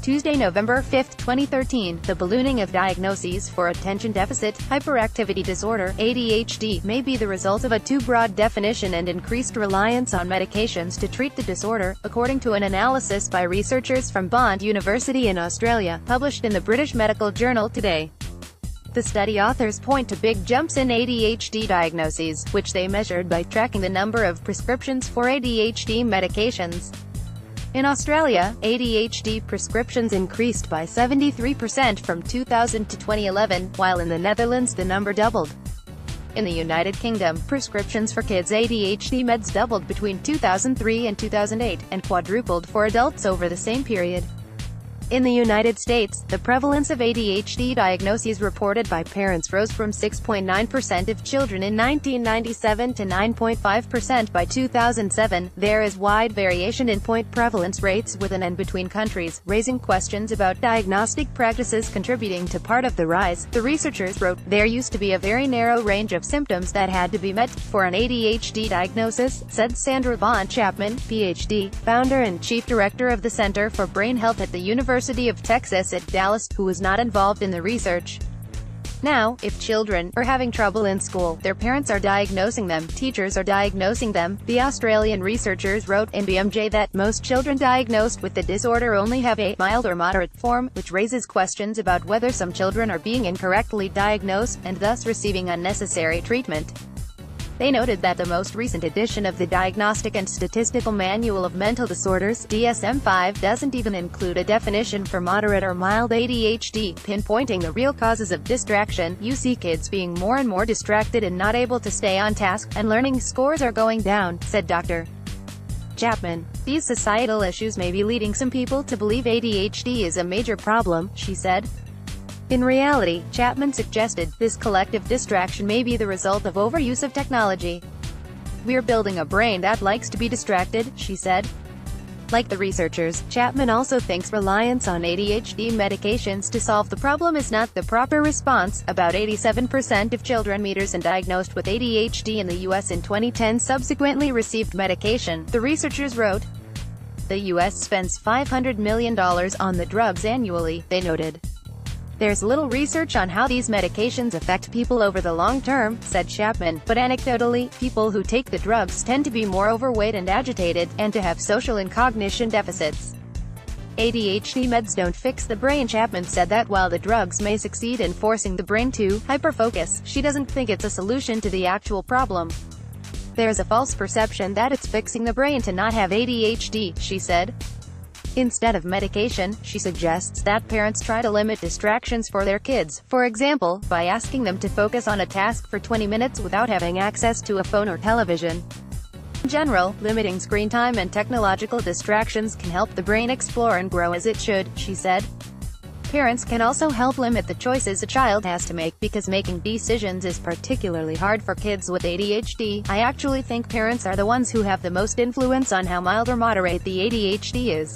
Tuesday, November 5, 2013, the ballooning of diagnoses for attention deficit hyperactivity disorder, ADHD, may be the result of a too broad definition and increased reliance on medications to treat the disorder, according to an analysis by researchers from Bond University in Australia, published in the British Medical Journal today. The study authors point to big jumps in ADHD diagnoses, which they measured by tracking the number of prescriptions for ADHD medications. In Australia, ADHD prescriptions increased by 73% from 2000 to 2011, while in the Netherlands the number doubled. In the United Kingdom, prescriptions for kids' ADHD meds doubled between 2003 and 2008, and quadrupled for adults over the same period. In the United States, the prevalence of ADHD diagnoses reported by parents rose from 6.9% of children in 1997 to 9.5% by 2007. There is wide variation in point prevalence rates within and between countries, raising questions about diagnostic practices contributing to part of the rise. The researchers wrote, "There used to be a very narrow range of symptoms that had to be met for an ADHD diagnosis," said Sandra Vaughan Chapman, PhD, founder and chief director of the Center for Brain Health at the University of Texas at Dallas, who was not involved in the research. Now, if children are having trouble in school, their parents are diagnosing them, teachers are diagnosing them. The Australian researchers wrote in BMJ that most children diagnosed with the disorder only have a mild or moderate form, which raises questions about whether some children are being incorrectly diagnosed, and thus receiving unnecessary treatment. They noted that the most recent edition of the Diagnostic and Statistical Manual of Mental Disorders, DSM-5, doesn't even include a definition for moderate or mild ADHD, pinpointing the real causes of distraction. "You see kids being more and more distracted and not able to stay on task, and learning scores are going down," said Dr. Chapman. "These societal issues may be leading some people to believe ADHD is a major problem," she said. In reality, Chapman suggested, this collective distraction may be the result of overuse of technology. "We're building a brain that likes to be distracted," she said. Like the researchers, Chapman also thinks reliance on ADHD medications to solve the problem is not the proper response. About 87% of children meters and diagnosed with ADHD in the U.S. in 2010 subsequently received medication, the researchers wrote. The U.S. spends $500 million on the drugs annually, they noted. "There's little research on how these medications affect people over the long term," said Chapman, "but anecdotally, people who take the drugs tend to be more overweight and agitated, and to have social and cognition deficits." ADHD meds don't fix the brain. Chapman said that while the drugs may succeed in forcing the brain to hyperfocus, she doesn't think it's a solution to the actual problem. "There's a false perception that it's fixing the brain to not have ADHD," she said. Instead of medication, she suggests that parents try to limit distractions for their kids, for example, by asking them to focus on a task for 20 minutes without having access to a phone or television. In general, limiting screen time and technological distractions can help the brain explore and grow as it should, she said. Parents can also help limit the choices a child has to make, because making decisions is particularly hard for kids with ADHD. "I actually think parents are the ones who have the most influence on how mild or moderate the ADHD is,"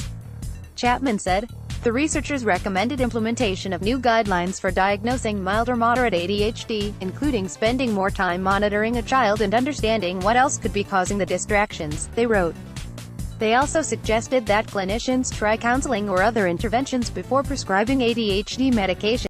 Chapman said. The researchers recommended implementation of new guidelines for diagnosing mild or moderate ADHD, including spending more time monitoring a child and understanding what else could be causing the distractions, they wrote. They also suggested that clinicians try counseling or other interventions before prescribing ADHD medication.